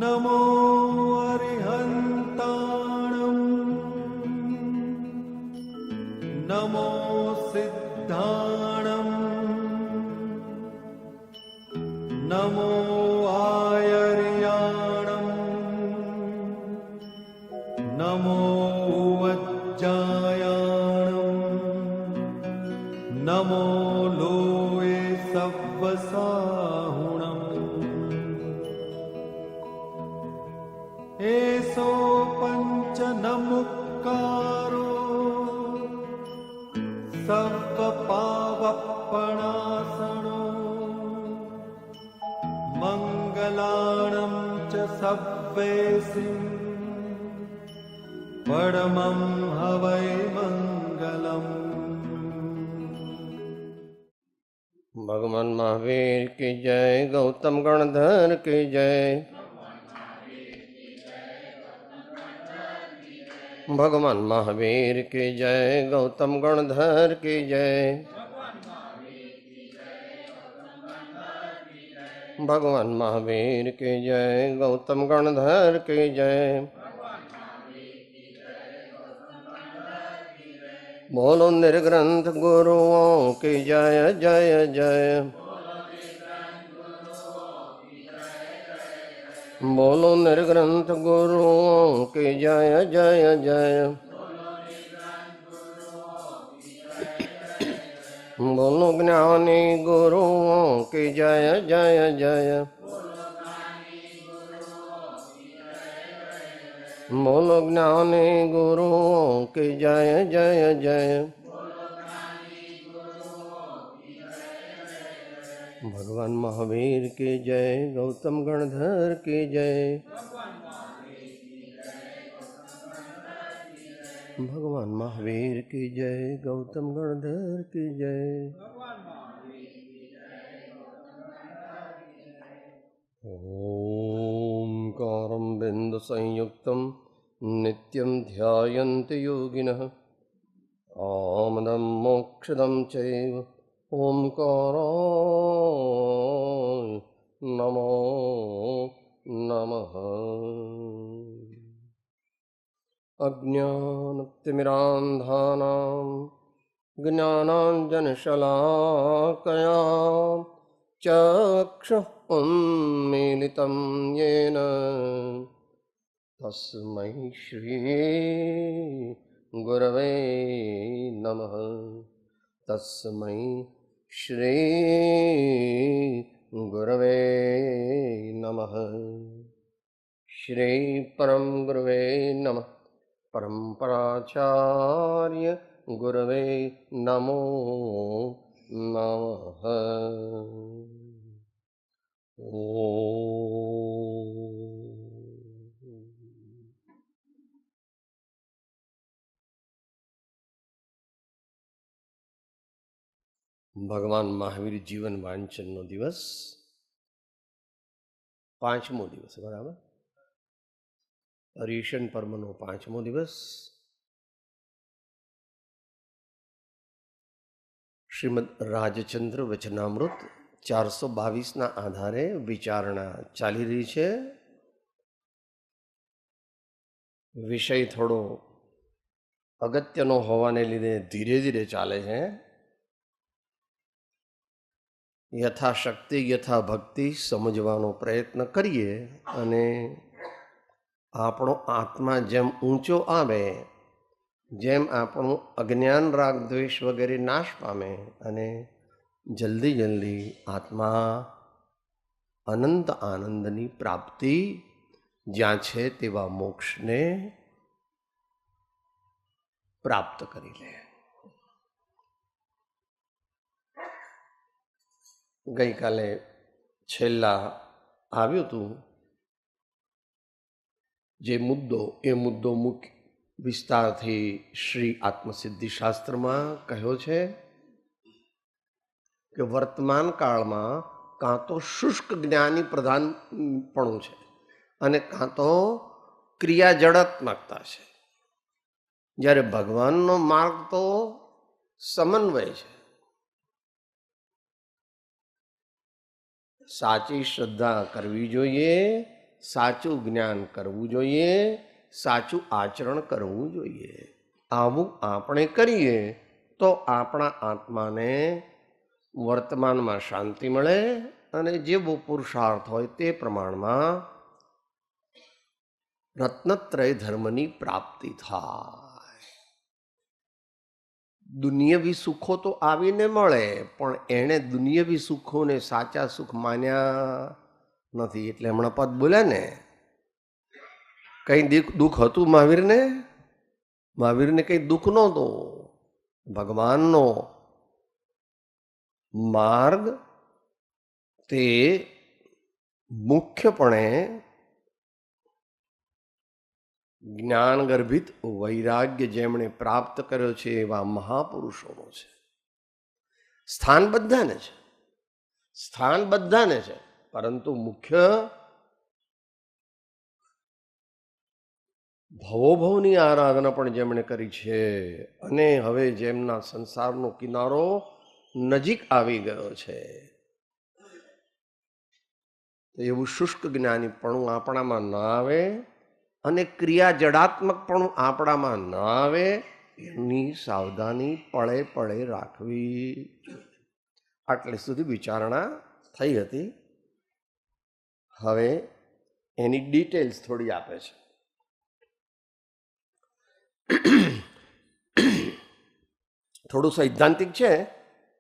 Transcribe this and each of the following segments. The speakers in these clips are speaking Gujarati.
नमो अरिहन्ताणं नमो सिद्धाणं नमो आयर्याणं नमो वज्जायाणं नमो लोये सव्वसाहुणम् एसो पंच नमुक्कारो सर्वपावपणासनो मंगलाणं च सव्वेसिं परमं हवै मंगलम्। भगवान महावीर की जय, गौतम गणधर की जय, भगवान महावीर की जय, गौतम गणधर की जय, भगवान महावीर की जय, गौतम गणधर की जय। बोलो निर्ग्रंथ गुरुओं की जय जय जय, बोलो निर्ग्रंथ गुरुओं की जय जय जय, बोलो ज्ञानी गुरुओं की जय जय जय, बोलो ज्ञानी गुरुओं की जय जय जय। भगवान महावीर की जय, गौतम गणधर की जय, भगवान महावीर की जय, गौतम गणधर की जय। ओंकारं बिंदु संयुक्तं नित्यं ध्यायन्ति योगिनः, आमदं मोक्षदं चैव ओंकाराय नमो नमः। अज्ञानतिमिरान्धानां ज्ञानाञ्जनशलाकया चक्षुः उन्मीलितं येन तस्मै श्री गुरवे नमः, तस्मै श्री गुरवे नमः। श्री परम गुरवे नमः, परम्पराचार्य गुरवे नमो नमः। ભગવાન મહાવીર જીવન વાંચનનો દિવસ પાંચમો દિવસ, બરાબર? હરિશન પર્વનો પાંચમો દિવસ. શ્રીમદ રાજચંદ્ર વચનામૃત 422ના આધારે વિચારણા ચાલી રહી છે. વિષય થોડો અગત્યનો હોવાને લીધે ધીરે ધીરે ચાલે છે. યથાશક્તિ યથાભક્તિ સમજવાનો પ્રયત્ન કરીએ અને આપણો આત્મા જેમ ઊંચો આવે, જેમ આપણું અજ્ઞાન રાગ દ્વેષ વગેરે નાશ પામે અને જલ્દી જલ્દી આત્મા અનંત આનંદની પ્રાપ્તિ જ્યાં છે તેવા મોક્ષને પ્રાપ્ત કરી લે. ગઈકાલે છેલ્લા આવ્યું હતું જે મુદ્દો, એ મુદ્દો મુખ્ય વિસ્તારથી શ્રી આત્મસિદ્ધિ શાસ્ત્રમાં કહ્યો છે કે વર્તમાન કાળમાં કાં તો શુષ્ક જ્ઞાની પ્રધાનપણું છે અને કાં તો ક્રિયા જડાત્મકતા છે, જ્યારે ભગવાનનો માર્ગ તો સમન્વય છે. સાચી શ્રદ્ધા કરવી જોઈએ સાચું જ્ઞાન કરવું જોઈએ, સાચું આચરણ કરવું જોઈએ. આવું આપણે કરીએ તો આપણા આત્માને વર્તમાનમાં શાંતિ મળે અને જેવો પુરુષાર્થ હોય તે પ્રમાણમાં રત્નત્રય ધર્મની પ્રાપ્તિ થાય. દુનિયાવી સુખો તો આવીને મળે, પણ એણે દુનિયાવી સુખોને સાચા સુખ માન્યા નથી. એટલે હમણાં પદ બોલ્યા ને, કઈ દુઃખ હતું મહાવીરને? મહાવીરને કઈ દુઃખ નહોતું. ભગવાનનો માર્ગ તે મુખ્યપણે જ્ઞાન ગર્ભિત વૈરાગ્ય જેમણે પ્રાપ્ત કર્યો છે એવા મહાપુરુષોનો છે. સ્થાન બધાને છે, સ્થાન બધાને છે, પરંતુ મુખ્ય ભવોભવની આરાધના પણ જેમણે કરી છે અને હવે જેમના સંસારનો કિનારો નજીક આવી ગયો છે, એવું શુષ્ક જ્ઞાનીપણું આપણામાં ન આવે અને ક્રિયા જડાત્મકપણું આપણામાં ન આવે એની સાવધાની પળે પળે રાખવી જોઈએ. આટલે સુધી વિચારણા થઈ હતી. હવે એની ડિટેલ્સ થોડી આપે છે. થોડું સૈદ્ધાંતિક છે,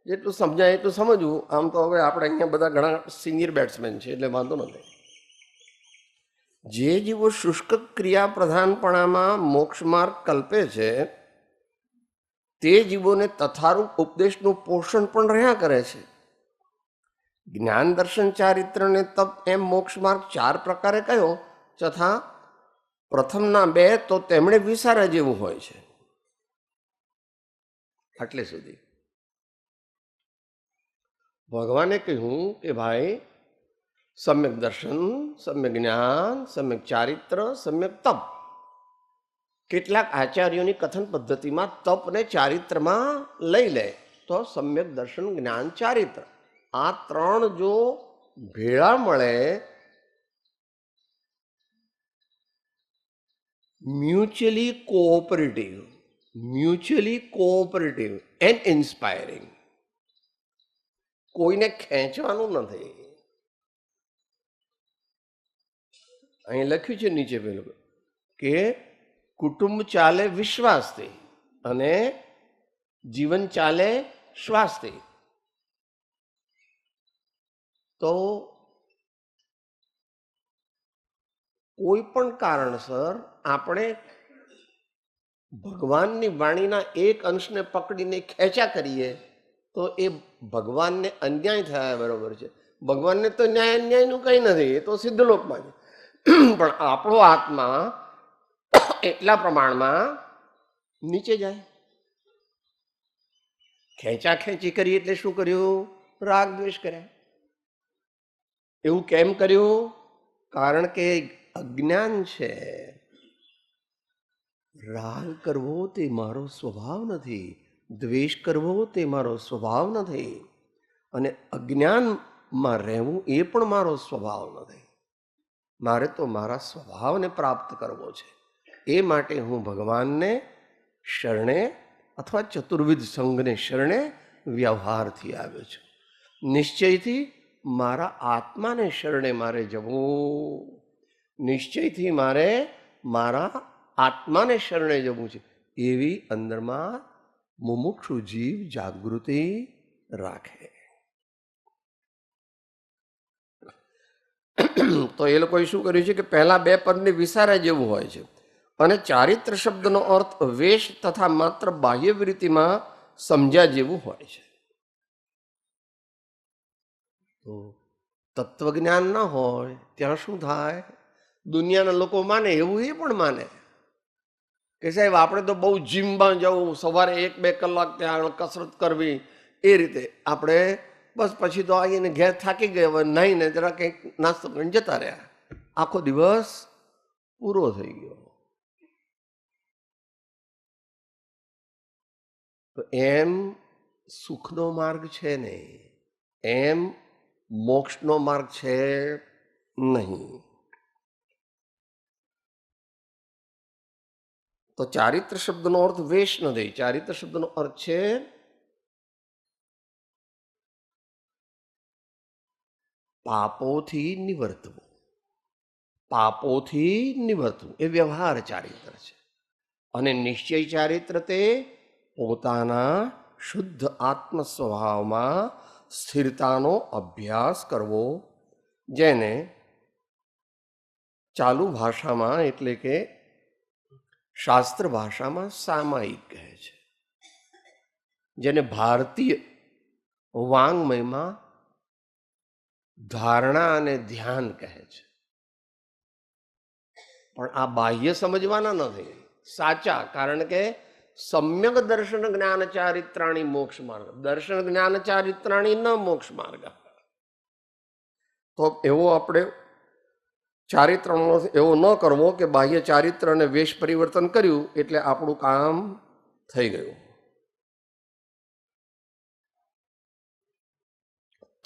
જેટલું સમજાય એટલું સમજવું. આમ તો હવે આપણે અહીંયા બધા ઘણા સિનિયર બેટ્સમેન છે એટલે વાંધો નથી. જે જીવો શુષ્ક ક્રિયા પ્રધાનપણામાં મોક્ષ માર્ગ કલ્પે છે તે જીવોને તથારૂપ ઉપદેશનું પોષણ પણ રહ્યા કરે છે. જ્ઞાન દર્શન ચારિત્રને તપ એમ મોક્ષ માર્ગ 4 પ્રકારે કયો તથા પ્રથમના 2 તો તેમણે વિસારા જેવું હોય છે. આટલે સુધી ભગવાને કહ્યું કે ભાઈ સમ્યક દર્શન, સમ્યક જ્ઞાન, સમ્યક ચારિત્ર, સમ્યક તપ. કેટલાક આચાર્યોની કથન પદ્ધતિમાં તપને ચારિત્રમાં લઈ લે તો સમ્યક દર્શન, જ્ઞાન, ચારિત્ર આ 3 જો ભેળા મળે, મ્યુચ્યુઅલી કોઓપરેટિવ એન્ડ ઇન્સ્પાયરિંગ. કોઈને ખેંચવાનું નથી. અહીં લખ્યું છે નીચે પેલું કે કુટુંબ ચાલે વિશ્વાસથી અને જીવન ચાલે શ્વાસથી. તો કોઈ પણ કારણસર આપણે ભગવાનની વાણીના એક અંશને પકડીને ખેંચા કરીએ તો એ ભગવાનને અન્યાય થયા બરોબર છે. ભગવાનને તો ન્યાય અન્યાયનું કંઈ નથી, એ તો સિદ્ધલોકમાં છે. પણ આપણો આત્મા એટલા પ્રમાણમાં નીચે જાય. ખેંચા ખેંચી કરી એટલે શું કર્યું? રાગ દ્વેષ કર્યા. એવું કેમ કર્યું? કારણ કે અજ્ઞાન છે. રાગ કરવો તે મારો સ્વભાવ નથી, દ્વેષ કરવો તે મારો સ્વભાવ નથી, અને અજ્ઞાનમાં રહેવું એ પણ મારો સ્વભાવ નથી. મારે તો મારા સ્વભાવને પ્રાપ્ત કરવો છે. એ માટે હું ભગવાનને શરણે અથવા ચતુર્વિધ સંઘને શરણે વ્યવહારથી આવ્યો છું. નિશ્ચયથી મારા આત્માને શરણે મારે જવું, નિશ્ચયથી મારે મારા આત્માને શરણે જવું છે. એવી અંદરમાં મુમુક્ષુ જીવ જાગૃતિ રાખે. તો એ લોકોએ શું કર્યું છે કે પહેલા 2 પદને વિસારા જેવું હોય છે અને ચારિત્ર શબ્દનો અર્થ વેશ તથા માત્ર બાહ્ય વૃત્તિમાં સમજ્યા જેવું હોય છે. તો તત્વજ્ઞાન ન હોય ત્યાં શું થાય? દુનિયાના લોકો માને એવું એ પણ માને કે સાહેબ આપણે તો બહુ જીમમાં જવું, સવારે 1-2 કલાક ત્યાં કસરત કરવી, એ રીતે આપણે બસ પછી તો આવીને ઘેર થાકી ગયા હોય, નાહીને જરા કંઈક નાસ્તો કરીને જતા રહ્યા, આખો દિવસ પૂરો થઈ ગયો. તો એમ સુખનો માર્ગ છે નહીં, એમ મોક્ષનો માર્ગ છે નહીં. તો ચારિત્ર શબ્દનો અર્થ વેશ નથી. ચારિત્ર શબ્દનો અર્થ છે પાપોથી નિવર્તવું. પાપોથી નિવર્તવું એ વ્યવહાર ચારિત્ર છે. અને નિશ્ચય ચારિત્ર તે પોતાના શુદ્ધ આત્મ સ્વભાવમાં સ્થિરતાનો અભ્યાસ કરવો, જેને ચાલુ ભાષામાં એટલે કે શાસ્ત્ર ભાષામાં સામાયિક કહે છે, જેને ભારતીય વાંગ્મયમાં ધારણા અને ધ્યાન કહે છે. પણ આ બાહ્ય સમજવાના નથી, સાચા. કારણ કે સમ્યક દર્શન જ્ઞાન ચારિત્રાણી મોક્ષ માર્ગ, દર્શન જ્ઞાન ચારિત્રાણી ન મોક્ષ માર્ગ. તો એવો આપણે ચારિત્રનો એવો ન કરવો કે બાહ્ય ચારિત્ર અને વેશ પરિવર્તન કર્યું એટલે આપણું કામ થઈ ગયું.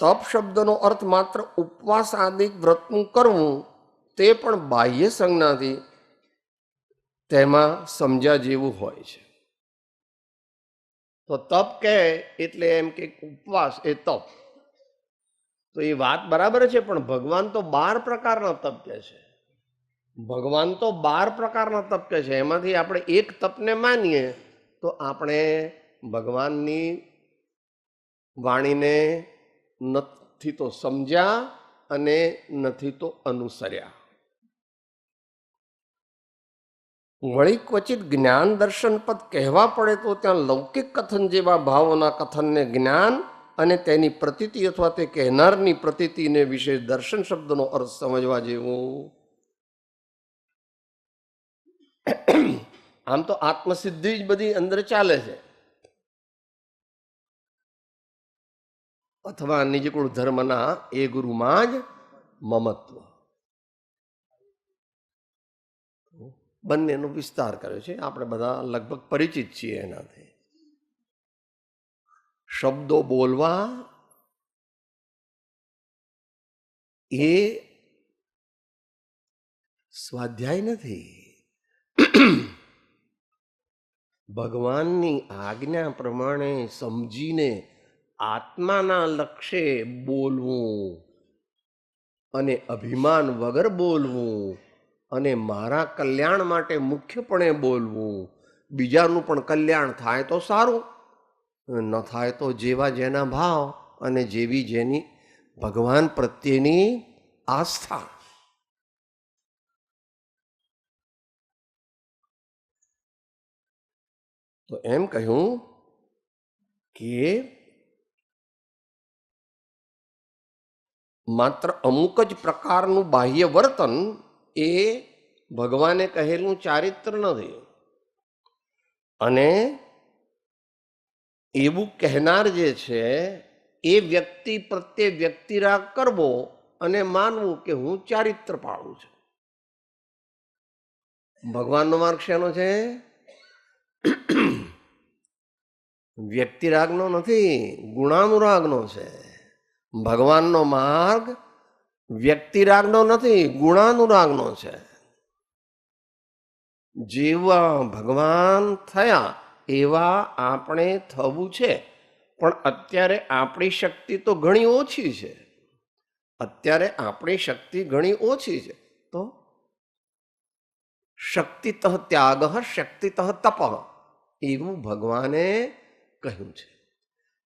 તપ શબ્દનો અર્થ માત્ર ઉપવાસ આદિ વ્રતનું કરવું, તે પણ બાહ્ય સંજ્ઞાથી તેમાં સમજ્યા જેવું હોય છે. તો તપ કહે એટલે એમ કે ઉપવાસ એ તપ, તો એ વાત બરાબર છે. પણ ભગવાન તો 12 પ્રકારના તપ કહે છે. ભગવાન તો 12 પ્રકારના તપ કહે છે. એમાંથી આપણે એક તપને માનીએ તો આપણે ભગવાનની વાણીને નથી તો સમજ્યા અને નથી તો અનુસર્યા. વળી ક્વચિત જ્ઞાન દર્શન પદ કહેવા પડે તો ત્યાં લૌકિક કથન જેવા ભાવોના કથનને જ્ઞાન અને તેની પ્રતીતિ અથવા તે કહેનારની પ્રતીતિને વિશે દર્શન શબ્દનો અર્થ સમજવા જેવો. આમ તો આત્મસિદ્ધિ જ બધી અંદર ચાલે છે, અથવા નિજકુળ ધર્મના એ ગુરુમાં જ મમત્વ, બંનેનો વિસ્તાર કર્યો છે. આપણે બધા લગભગ પરિચિત છીએ એનાથી. શબ્દો બોલવા એ સ્વાધ્યાય નથી. ભગવાનની આજ્ઞા પ્રમાણે સમજીને આત્માના લક્ષ્ય બોલવું અને અભિમાન વગર બોલવું અને મારા કલ્યાણ માટે મુખ્યપણે બોલવું. બીજાનું પણ કલ્યાણ થાય તો સારું, ન થાય તો જેવા જેના ભાવ અને જેવી જેની ભગવાન પ્રત્યેની આસ્થા. તો એમ કહ્યું કે માત્ર અમુક જ પ્રકારનું બાહ્ય વર્તન એ ભગવાને કહેલું ચારિત્ર નથી. અને એવું કહેનાર જે છે એ વ્યક્તિ પ્રત્યે વ્યક્તિરાગ કરવો અને માનવું કે હું ચારિત્ર પાળું છું. ભગવાનનો માર્ગ શેનો છે? વ્યક્તિરાગનો નથી, ગુણાનુરાગનો છે. ભગવાનનો માર્ગ વ્યક્તિરાગનો નથી, ગુણાનુરાગનો છે. જેવા ભગવાન થયા એવા આપણે થવું છે. પણ અત્યારે આપણી શક્તિ તો ઘણી ઓછી છે. અત્યારે આપણી શક્તિ ઘણી ઓછી છે. તો શક્તિતઃ ત્યાગ, શક્તિતઃ તપ, એવું ભગવાને કહ્યું છે.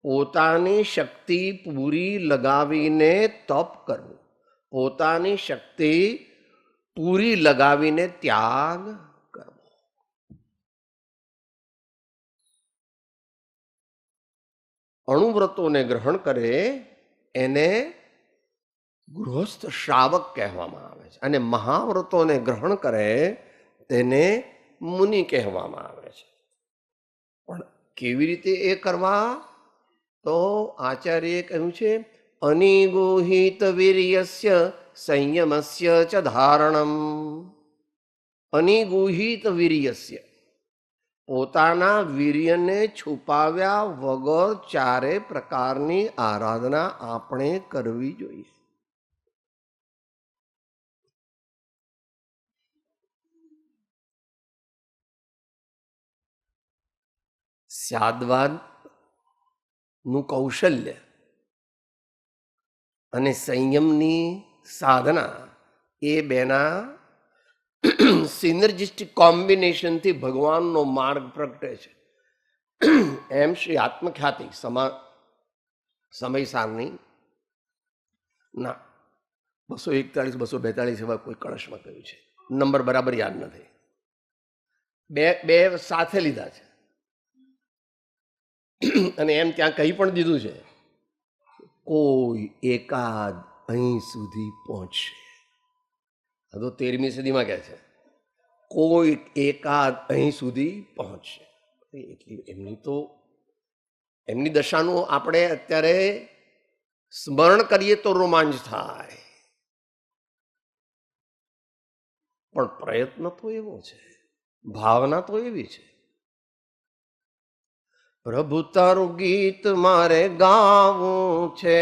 પોતાની શક્તિ પૂરી લગાવીને તપ કરવું, પોતાની શક્તિ પૂરી લગાવીને ત્યાગ કરવો. અણુવ્રતોને ગ્રહણ કરે એને ગૃહસ્થ શ્રાવક કહેવામાં આવે છે, અને મહાવ્રતોને ગ્રહણ કરે તેને મુનિ કહેવામાં આવે છે. પણ કેવી રીતે એ કરવા? તો આચાર્યએ કહ્યું છે અનિગુહિત વીર્યસ્ય સંયમસ્ય ચ ધારણમ. અનિગુહિત વીર્યસ્ય, પોતાના વીર્યને છુપાવ્યા વગર ચારે પ્રકારની આરાધના આપણે કરવી જોઈએ. સ્યાદવાદનું કૌશલ્ય અને સંયમની સાધના એ બેના સિનર્જિસ્ટિક કોમ્બિનેશનથી ભગવાનનો માર્ગ પ્રગટે છે. એમ શ્રી આત્મખ્યાતિ સમય સારની ના 241 242 એવા કોઈ કળશમાં કહ્યું છે, નંબર બરાબર યાદ નથી. બે સાથે લીધા છે અને એમ ત્યાં કહી પણ દીધું છે, કોઈ એકાદ અહીં સુધી પહોંચશે. આ તો 13મી સદીમાં કહે છે, કોઈ એકાદ અહીં સુધી પહોંચશે. એટલી એમની દશાનું આપણે અત્યારે સ્મરણ કરીએ તો રોમાંચ થાય, પણ પ્રયત્ન તો એવો છે, ભાવના તો એવી છે. પ્રભુ તારું ગીત મારે ગાવું છે,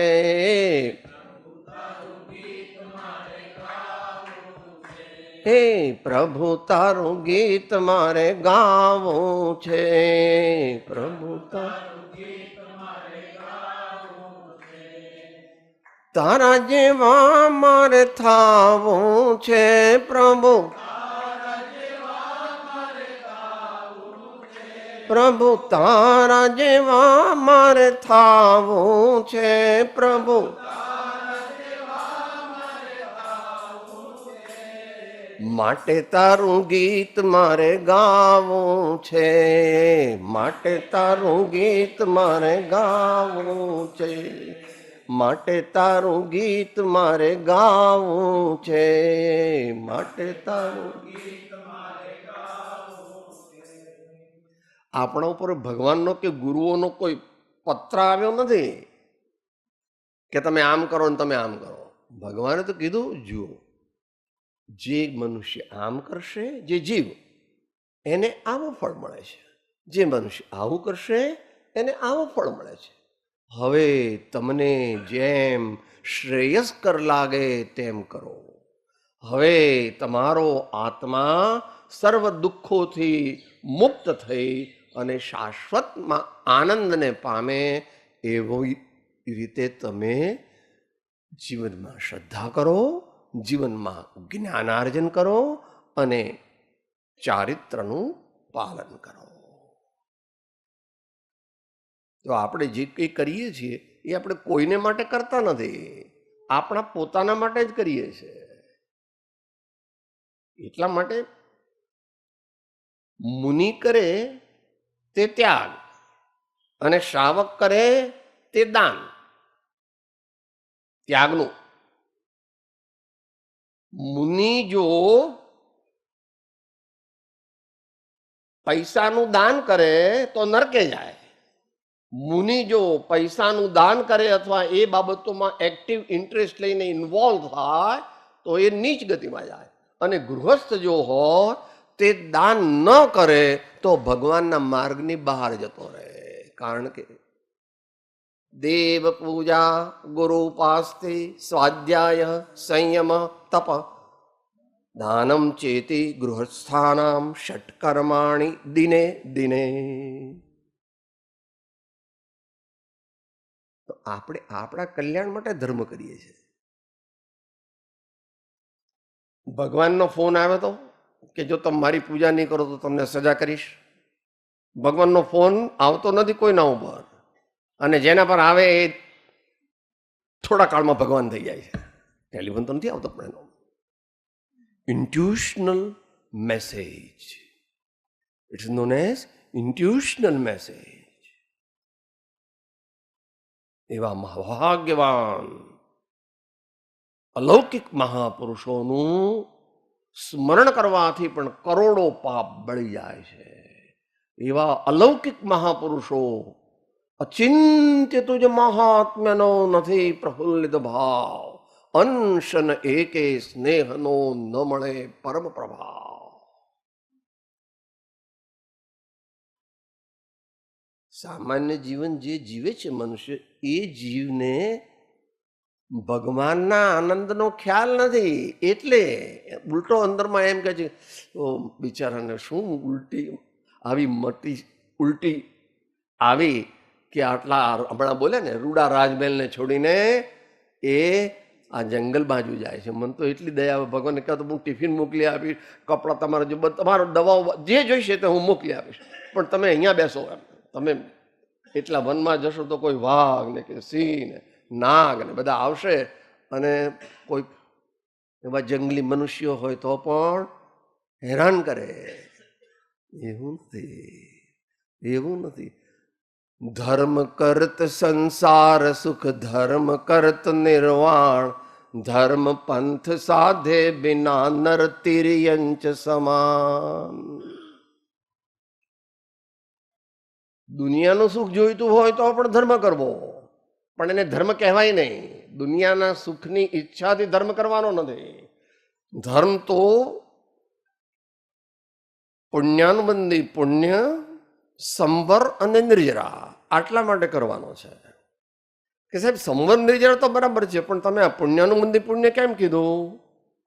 હે પ્રભુ તારું ગીત મારે ગાવું છે, પ્રભુ તારા જેવા મારે થાવું છે, પ્રભુ પ્રભુ તારા જેવા મારે થાવું છે, પ્રભુ માટે તારું ગીત મારે ગાવું છે, માટે તારું ગીત મારે ગાવું છે, માટે તારું ગીત મારે ગાવું છે, માટે તારું ગીત મારે ગાવું છે. આપણા ઉપર ભગવાનનો કે ગુરુઓનો કોઈ પત્ર આવ્યો નથી કે તમે આમ કરો ને તમે આમ કરો. ભગવાને તો કીધું, જુઓ જે મનુષ્ય આમ કરશે, જે જીવ, એને આવું ફળ મળે છે, જે મનુષ્ય આવું કરશે એને આવું ફળ મળે છે. હવે તમને જેમ શ્રેયસ્કર લાગે તેમ કરો. હવે તમારો આત્મા સર્વ દુઃખોથી મુક્ત થઈ અને શાશ્વતમાં આનંદને પામે એવી રીતે તમે જીવનમાં શ્રદ્ધા કરો, જીવનમાં જ્ઞાનાર્જન કરો અને ચારિત્રનું પાલન કરો. તો આપણે જે કંઈ કરીએ છીએ એ આપણે કોઈને માટે કરતા નથી, આપણા પોતાના માટે જ કરીએ છીએ. એટલા માટે મુનિ કરે તે ત્યાગ અને શ્રાવક કરે તે દાન. ત્યાગનું મુનિ જો પૈસાનું દાન કરે તો નરકે જાય, મુનિ જો પૈસાનું દાન કરે અથવા એ બાબતોમાં એક્ટિવ ઇન્ટરેસ્ટ લઈને ઇન્વોલ્વ થાય તો એ નીચ ગતિમાં જાય. અને ગૃહસ્થ જો હોય તે દાન ન કરે તો ભગવાનના માર્ગની બહાર જતો રહે. કારણ કે દેવ પૂજા, ગુરુ ઉપાસ્તિ, સ્વાધ્યાય, સંયમ, તપ, દાનમ ચેતી ગૃહસ્થાનામ ષટ્કર્માણિ દિને દિને. તો આપણે આપણા કલ્યાણ માટે ધર્મ કરીએ છીએ. ભગવાનનો ફોન આવ્યો તો કે જો તમે મારી પૂજા નહીં કરો તો તમને સજા કરીશ. ભગવાનનો ફોન આવતો નથી કોઈના ઉપર, અને જેના પર આવે એ થોડા કાળમાં ભગવાન થઈ જાય છે. ટેલિફોન તો નથી આવતો, પણ એનો intuitional message, it's known as intuitional message. એવા મહાભાગ્યવાન અલૌકિક મહાપુરુષોનું સ્મરણ કરવાથી પણ કરોડો પાપ બળી જાય છે. એવા અલૌકિક મહાપુરુષો, અચિંત્ય તુજ મહાત્મ્યનો નથી પ્રફુલ્લિત ભાવ, અંશન એકે સ્નેહનો ન મળે પરમ પ્રભાવ. સામાન્ય જીવન જે જીવે છે મનુષ્ય, એ જીવને ભગવાનના આનંદનો ખ્યાલ નથી. એટલે ઉલટો અંદરમાં એમ કહે છે, બિચારાને શું ઉલટી આવી મોટી ઉલટી આવી કે આટલા હમણાં બોલે ને રૂડા રાજમહેલને છોડીને એ આ જંગલ બાજુ જાય છે. મને તો એટલી દયા આવે, ભગવાનને કહે તો હું ટિફિન મોકલી આપીશ, કપડાં તમારા જો તમારો દવાઓ જે જોઈશે તે હું મોકલી આપીશ, પણ તમે અહીંયા બેસો એમ. તમે એટલા વનમાં જશો તો કોઈ વાઘ ને કે સિંહ ને નાગ ને બધા આવશે, અને કોઈ એવા જંગલી મનુષ્યો હોય તો પણ હેરાન કરે. એવું નથી. ધર્મ કરત સંસાર સુખ, ધર્મ કરત નિર્વાણ, ધર્મ પંથ સાધે બિના નર તિર્યંચ સમાન. દુનિયાનું સુખ જોઈતું હોય તો પણ ધર્મ કરવો, પણ એને ધર્મ કહેવાય નહીં. દુનિયાના સુખની ઈચ્છાથી ધર્મ કરવાનો નથી. ધર્મ તો પુણ્યાનુબંધી, પુણ્ય, સંવર અને નિર્જરા, આટલા માટે કરવાનો છે. કે સાહેબ સંવર નિર્જરા તો બરાબર છે, પણ તમે આ પુણ્યાનુબંધી પુણ્ય કેમ કીધું?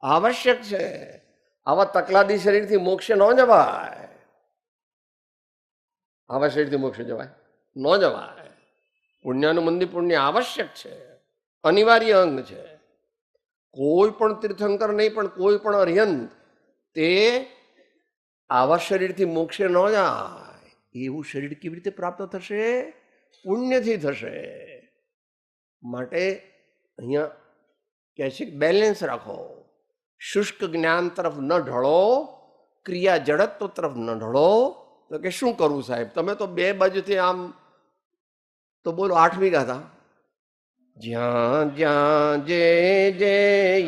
આવશ્યક છે. આવા તકલાદી શરીરથી મોક્ષે ન જવાય. આવા શરીરથી મોક્ષે જવાય ન જવાય. પુણ્યાનુબંધી પુણ્ય આવશ્યક છે, અનિવાર્ય અંગ છે. કોઈ પણ તીર્થંકર નહીં, પણ કોઈ પણ અર્યંત તે આવા શરીરથી મોક્ષે ન જાય. એવું શરીર કેવી રીતે પ્રાપ્ત થશે? પુણ્યથી થશે. માટે અહીંયા કહે છે કે બેલેન્સ રાખો. શુષ્ક જ્ઞાન તરફ ન ઢળો, ક્રિયા જડત્વ તરફ ન ઢળો. તો કે શું કરવું સાહેબ? તમે તો બે બાજુથી આમ તો બોલો 8મી ગાથા. જ્યાં જ્યાં જે જે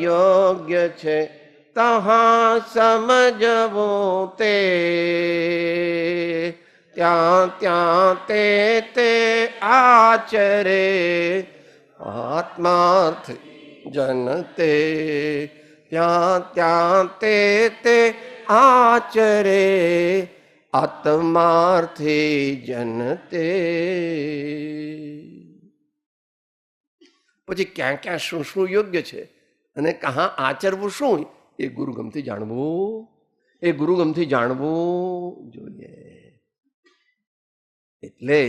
યોગ્ય છે તહાં સમજવું તે, ત્યાં ત્યાં તે આચરે આત્માર્થ જનતે. ત્યાં ત્યાં તે આચરે આત્માર્થી જનતે. પછી ક્યાં ક્યાં શું શું યોગ્ય છે અને કહા આચરવું શું, એ ગુરુગમથી જાણવું જોઈએ. એટલે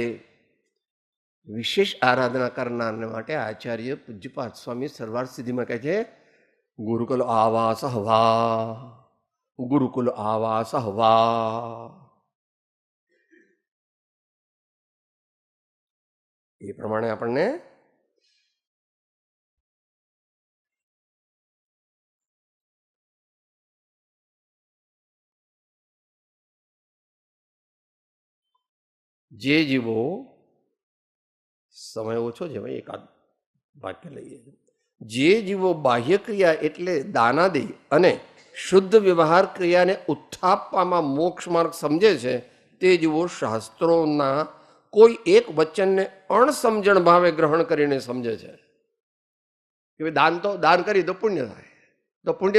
વિશેષ આરાધના કરનારને માટે આચાર્ય પૂજ્યપાદ સ્વામી સરવાર સિદ્ધિમાં કહે છે ગુરુકુલ આવાસ હવા. એ પ્રમાણે આપણને જે જીવો, સમય ઓછો છે ભાઈ, એકાદ વાક્ય લઈએ. જે જીવો બાહ્ય ક્રિયા એટલે દાનાદિ અને શુદ્ધ વ્યવહાર ક્રિયાને ઉત્થાપવામાં મોક્ષ માર્ગ સમજે છે, તે જીવો શાસ્ત્રોના કોઈ એક વચનને અણસમજણ ભાવે ગ્રહણ કરીને સમજે છે કે દાન કરી તો પુણ્ય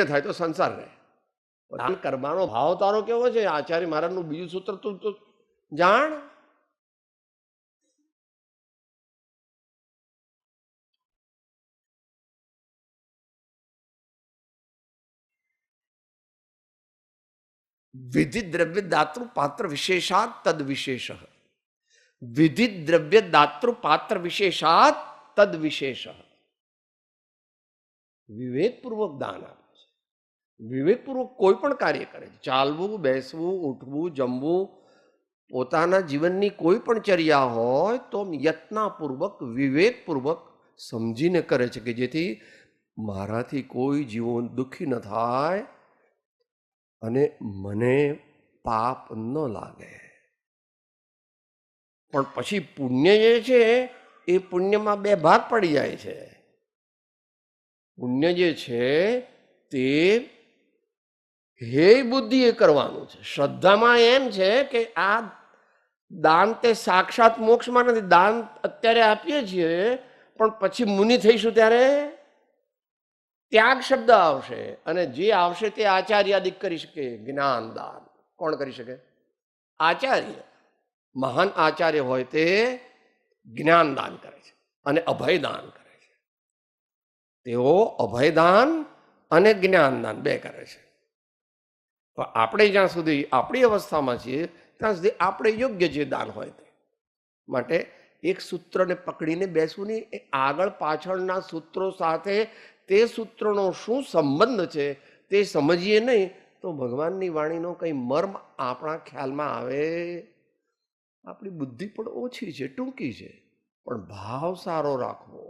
થાય, તો સંસાર રહે. દાન કરવાનો ભાવ તારો કેવો છે? આચાર્ય મહારાજનું બીજું સૂત્ર તું જાણ. વિધિ દ્રવ્ય દાતૃ પાત્ર વિશેષાત તદ વિશેષ. વિધિ દ્રવ્ય દાતૃ પાત્ર વિશેષાત તદ વિશેષ. વિવેકપૂર્વક દાન આપે છે, વિવેકપૂર્વક કોઈ પણ કાર્ય કરે છે. ચાલવું, બેસવું, ઉઠવું, જમવું, પોતાના જીવનની કોઈ પણ ચર્યા હોય તો યત્નપૂર્વક, વિવેકપૂર્વક સમજીને કરે છે કે જેથી મારાથી કોઈ જીવો દુઃખી ન થાય અને મને પાપ ન લાગે. પણ પછી પુણ્ય જે છે એ પુણ્યમાં બે ભાગ પડી જાય છે. પુણ્ય જે છે તે હે બુદ્ધિ એ કરવાનું છે. શ્રદ્ધામાં એમ છે કે આ દાન તે સાક્ષાત મોક્ષમાં નથી. દાન અત્યારે આપીએ છીએ, પણ પછી મુનિ થઈશું ત્યારે ત્યાગ શબ્દ આવશે, અને જે આવશે તે આચાર્યાદિક કરી શકે. જ્ઞાન દાન કોણ કરી શકે? આચાર્ય. મહાન આચાર્ય હોય તે જ્ઞાન દાન કરે છે અને અભય દાન કરે છે. તેઓ અભયદાન અને જ્ઞાનદાન બે કરે છે. તો આપણે જ્યાં સુધી આપણી અવસ્થામાં છીએ ત્યાં સુધી આપણે યોગ્ય જે દાન હોય તે માટે એક સૂત્રને પકડીને બેસવું નહીં, એ આગળ પાછળના સૂત્રો સાથે તે સૂત્રનો શું સંબંધ છે તે સમજીએ નહીં તો ભગવાનની વાણીનો કંઈ મર્મ આપણા ખ્યાલમાં આવે. આપણી બુદ્ધિ પણ ઓછી છે, ટૂંકી છે, પણ ભાવ સારો રાખવો.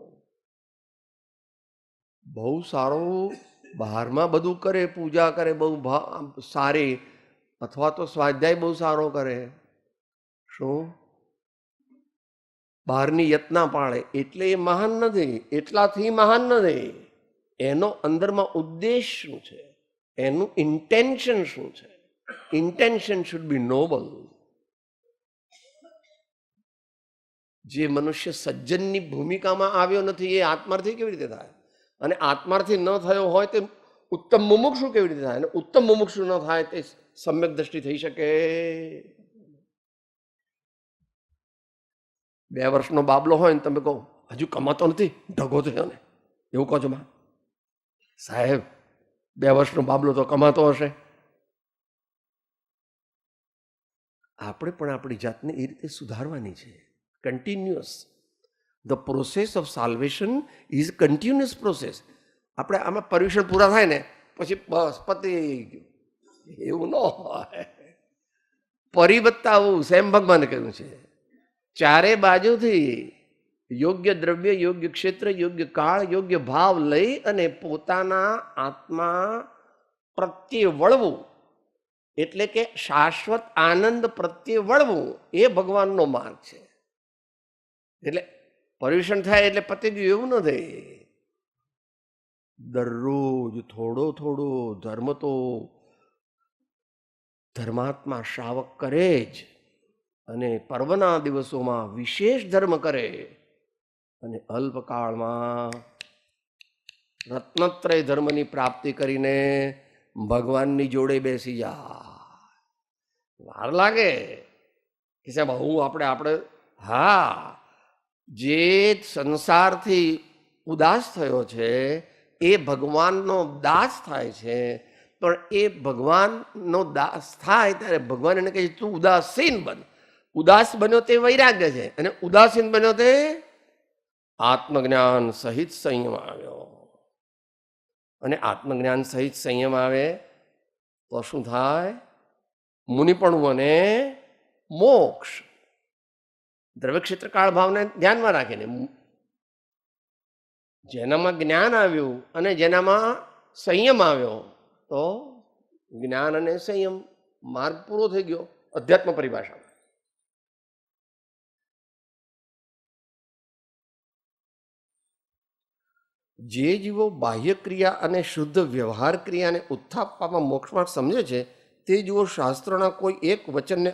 બહુ સારું બહારમાં બધું કરે, પૂજા કરે બહુ સારી, અથવા તો સ્વાધ્યાય બહુ સારો કરે, શું બહારની યત્ના પાળે એટલે એ મહાન નથી, એટલાથી મહાન નથી. એનો અંદરમાં ઉદ્દેશ શું છે, એનું ઇન્ટેન્શન શું છે? Intention should be noble. જે મનુષ્ય સજ્જનની ભૂમિકામાં આવ્યો નથી એ આત્માર્થી કેવી રીતે થાય? અને આત્માર્થી ન થયો હોય તે ઉત્તમ મુમુક્ષુ કેવી રીતે થાય? અને ઉત્તમ મુમુક્ષુ ન થાય તે સમ્યક દ્રષ્ટિ થઈ શકે? 2 વર્ષનો બાબલો હોય ને તમે કહો હજુ કમાતો નથી, ઢગો થયો ને, એવું કહો છો માં સાહેબ? 2 વર્ષનો બાબલો તો કમાતો હશે. આપણે પણ આપણી જાતને એ રીતે સુધારવાની છે. Continuous. The process of salvation is continuous process. આપણે આમાં પર્યુષણ પૂરા થાય ને પછી બસ પતી ગયું, એવું ન હોય. પરિવત્તા આવું સેમ ભગવાને કહ્યું છે. ચારે બાજુથી યોગ્ય દ્રવ્ય, યોગ્ય ક્ષેત્ર, યોગ્ય કાળ, યોગ્ય ભાવ લઈ અને પોતાના આત્મા પ્રત્યે વળવું, એટલે કે શાશ્વત આનંદ પ્રત્યે વળવું, એ ભગવાનનો માર્ગ છે. એટલે પર્યુષણ થાય એટલે પતી ગયું એવું નથી. દરરોજ થોડો થોડો ધર્મ તો ધર્માત્મા શ્રાવક કરે જ, અને પર્વના દિવસોમાં વિશેષ ધર્મ કરે, અને અલ્પકાળમાં રત્નત્રય ધર્મની પ્રાપ્તિ કરીને ભગવાનની જોડે બેસી જાય. વાર લાગે કે સાહેબ હું આપણે હા, જે સંસારથી ઉદાસ થયો છે એ ભગવાનનો દાસ થાય છે, પણ એ ભગવાનનો દાસ થાય ત્યારે ભગવાન એને કહે છે તું ઉદાસીન બન. ઉદાસ બન્યો તે વૈરાગ્ય છે, અને ઉદાસીન બન્યો તે આત્મજ્ઞાન સહિત સંયમ આવ્યો. અને આત્મજ્ઞાન સહિત સંયમ આવે તો શું થાય? મુનિપણું અને મોક્ષ. દ્રવ્ય ક્ષેત્ર કાળ ભાવને ધ્યાનમાં રાખીને જેનામાં જ્ઞાન આવ્યું અને જેનામાં સંયમ આવ્યો, તો જ્ઞાન અને સંયમ માર્ગ પૂરો થઈ ગયો અધ્યાત્મ પરિભાષામાં. જે જીવો બાહ્ય ક્રિયા અને શુદ્ધ વ્યવહાર ક્રિયાને ઉત્થાપવામાં મોક્ષમાં સમજે છે તે જીવો શાસ્ત્રોના કોઈ એક વચનને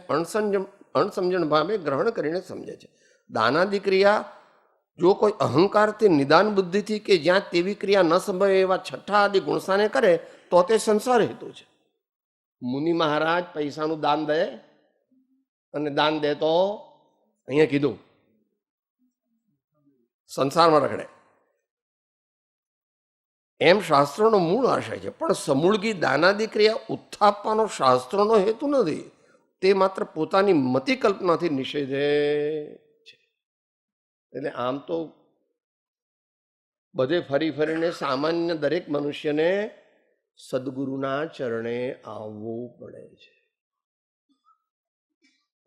અણસમજણ ભાવે ગ્રહણ કરીને સમજે છે. દાનાદિ ક્રિયા જો કોઈ અહંકારથી, નિદાન બુદ્ધિથી કે જ્યાં તેવી ક્રિયા ન સંભવે એવા છઠ્ઠા આદિ ગુણસાને કરે તો તે સંસાર હેતુ છે. મુનિ મહારાજ પૈસાનું દાન દે, અને દાન દે તો અહીંયા કીધું સંસારમાં રખડે, એમ શાસ્ત્રોનો મૂળ આશય છે. પણ સમૂળગી દાનાદિ ક્રિયા ઉત્થાપવાનો શાસ્ત્રોનો હેતુ નથી, તે માત્ર પોતાની મતિ કલ્પનાથી નિષેધે છે. એટલે આમ તો બધે ફરી ફરીને સામાન્ય દરેક મનુષ્યને સદગુરુના ચરણે આવવું પડે છે.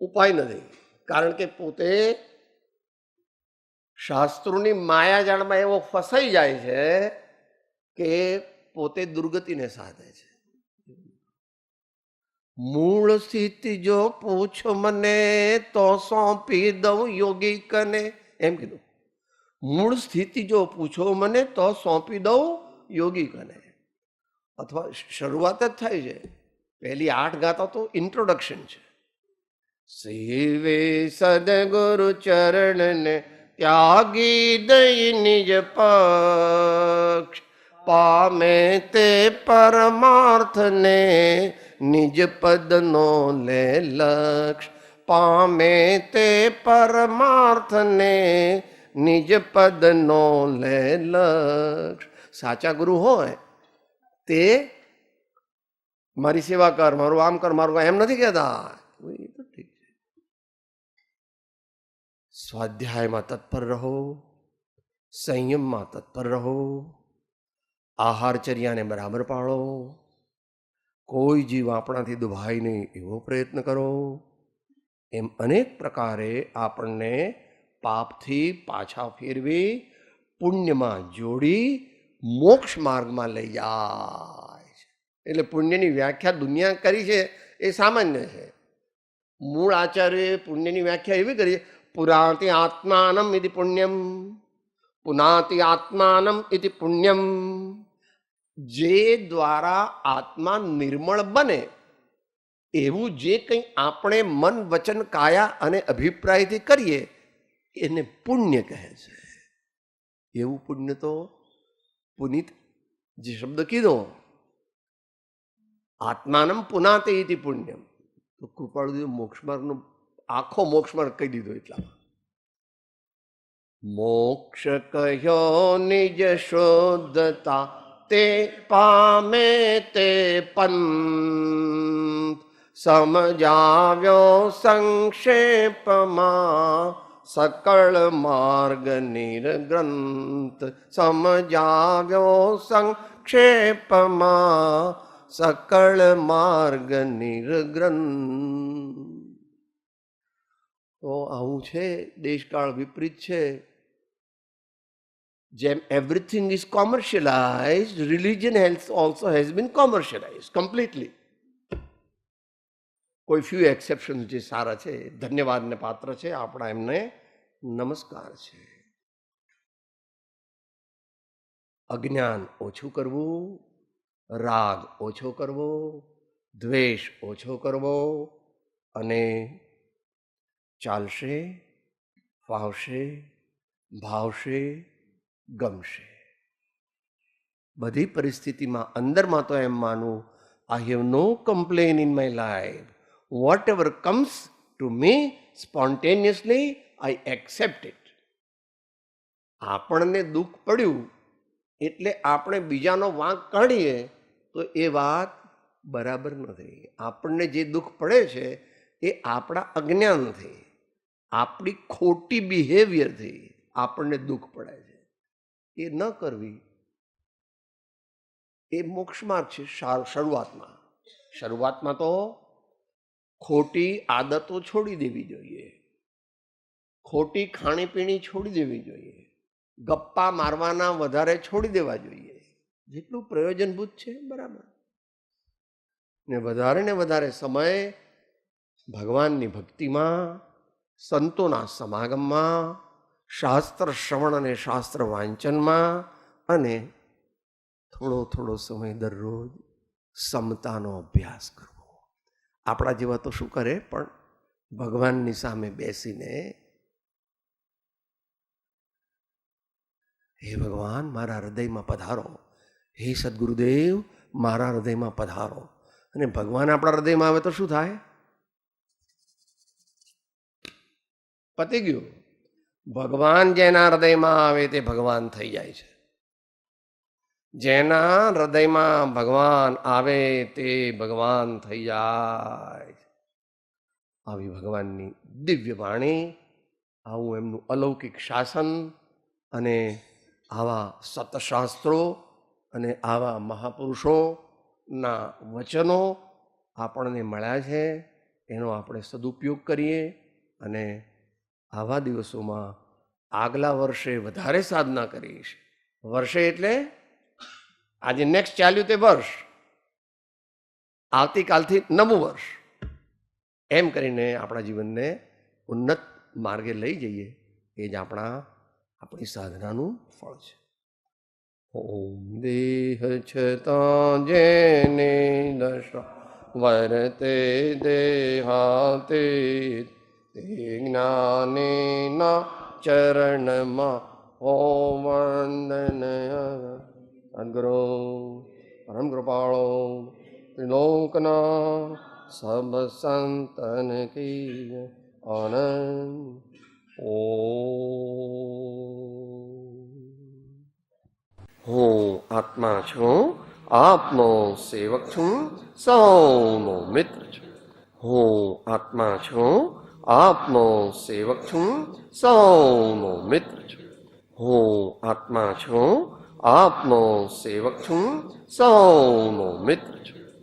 ઉપાય નથી, કારણ કે પોતે શાસ્ત્રોની માયાજાળમાં એવો ફસાઈ જાય છે કે પોતે દુર્ગતિને સાધે છે. મૂળ સ્થિતિ જો પૂછો મને તો સોંપી દઉં યોગી કને, એમ કીધું. મૂળ સ્થિતિ જો પૂછો મને તો સોંપી દઉં યોગી કને. અથવા શરૂઆત જ થાય છે, પહેલી 8 ગાથા તો ઇન્ટ્રોડક્શન છે. સેવે સદગુરુ ચરણને ત્યાગી દઈ નિજ પક્ષ, પામે તે પરમાર્થને નિજ પદનો લે લક્ષ. પામે તે પરમાર્થને નિજ પદનો લે લક્ષ. સાચા ગુરુ હોય તે મારી સેવા કર, મારું આમ કર, મારું એમ નથી કહેતા. સ્વાધ્યાયમાં તત્પર રહો, સંયમમાં તત્પર રહો, આહારચર્યાને બરાબર પાળો, કોઈ જીવ આપણાથી દુભાય નહીં એવો પ્રયત્ન કરો. એમ અનેક પ્રકારે આપણને પાપથી પાછા ફેરવી પુણ્યમાં જોડી મોક્ષ માર્ગમાં લઈ જાય છે. એટલે પુણ્યની વ્યાખ્યા દુનિયા કરી છે એ સામાન્ય છે. મૂળ આચાર્યએ પુણ્યની વ્યાખ્યા એવી કરી, પુરાતિ આત્માનમ ઇતિ પુણ્યમ, પુનાતિ આત્માનમ ઇતિ પુણ્યમ. જે દ્વારા આત્મા નિર્મળ બને એવું જે કંઈ આપણે મન વચન કાયા અને અભિપ્રાયથી કરીએ એને પુણ્ય કહે છે. એવું પુણ્ય તો પુનિત જે શબ્દ કીધો આત્માનમ પુનાતે ઇતિ પુણ્યમ, તો કૃપાળુદેવ મોક્ષમાર્ગનો આખો મોક્ષમાર્ગ કહી દીધો. એટલામાં મોક્ષ કહ્યો નિજ શુદ્ધતા તે પામે તે પંથ, સમજાવ્યો સંક્ષેપમાં સકળ માર્ગ નિર્ગ્રંથ. સમજાવ્યો સંક્ષેપમાં સકળ માર્ગ નિર્ગ્રંથ. તો આવું છે, દેશકાળ વિપરીત છે. જેમ everything is commercialised, religion also has been commercialised completely. કોઈ ફ્યુ એક્સેપ્શન જે સારા છે, ધન્યવાદને પાત્ર છે, આપણા એમને નમસ્કાર છે. અજ્ઞાન ઓછું કરવું, રાગ ઓછો કરવો, દ્વેષ ઓછો કરવો, અને ચાલશે, ફાવશે, ભાવશે, ગમશે. બધી પરિસ્થિતિમાં અંદરમાં તો એમ માનવું, I have no complain in my life, whatever comes to me spontaneously I accept it. આપણને દુઃખ પડ્યું એટલે આપણે બીજાનો વાંક કાઢીએ તો એ વાત બરાબર નથી. આપણને જે દુઃખ પડે છે એ આપણા અજ્ઞાનથી, આપણી ખોટી બિહેવિયરથી આપણને દુઃખ પડે છે. એ ન કરવી એ મોક્ષ માર્ગ છે. શરૂઆતમાં તો ખોટી આદતો છોડી દેવી જોઈએ, ખોટી ખાણીપીણી છોડી દેવી જોઈએ, ગપ્પા મારવાના વધારે છોડી દેવા જોઈએ, જેટલું પ્રયોજનભૂત છે બરાબર. ને વધારે સમય ભગવાનની ભક્તિમાં, સંતોના સમાગમમાં, શાસ્ત્ર શ્રવણ અને શાસ્ત્ર વાંચનમાં, અને થોડો સમય દરરોજ સમતાનો અભ્યાસ કરવો. આપણા જેવા તો શું કરે, પણ ભગવાનની સામે બેસીને, હે ભગવાન મારા હૃદયમાં પધારો, હે સદગુરુદેવ મારા હૃદયમાં પધારો. અને ભગવાન આપણા હૃદયમાં આવે તો શું થાય? પતી ગયું. ભગવાન જેના હૃદયમાં આવે તે ભગવાન થઈ જાય છે. જેના હૃદયમાં ભગવાન આવે તે ભગવાન થઈ જાય. આવી ભગવાનની દિવ્ય વાણી, આવું એમનું અલૌકિક શાસન, અને આવા સતશાસ્ત્રો અને આવા મહાપુરુષોના વચનો આપણને મળ્યા છે. એનો આપણે સદુપયોગ કરીએ, અને આવા દિવસોમાં આગલા વર્ષે વધારે સાધના કરીશ. વર્ષે એટલે આજે નેક્સ્ટ ચાલ્યું તે વર્ષ, આવતીકાલથી નવું વર્ષ, એમ કરીને આપણા જીવનને ઉન્નત માર્ગે લઈ જઈએ. એ જ આપણી સાધનાનું ફળ છે. ઓમ દેહ છતાં જેને દશા વર્તે દેહાતે, તે જ્ઞાનેના ચરણમાં ઓમ વંદનય. સદગુરુ પરમ કૃપાળો ત્રિલોકના સબ સંતન કી આનંદ. હું આત્મા છું, આપનો સેવક છું, સૌનો મિત્ર છું. હું આત્મા છું, આપનો સેવક છું, સૌનો મિત્ર છું. હું આત્મા છું, આપનો સેવક છું, સૌનો મિત્ર છું.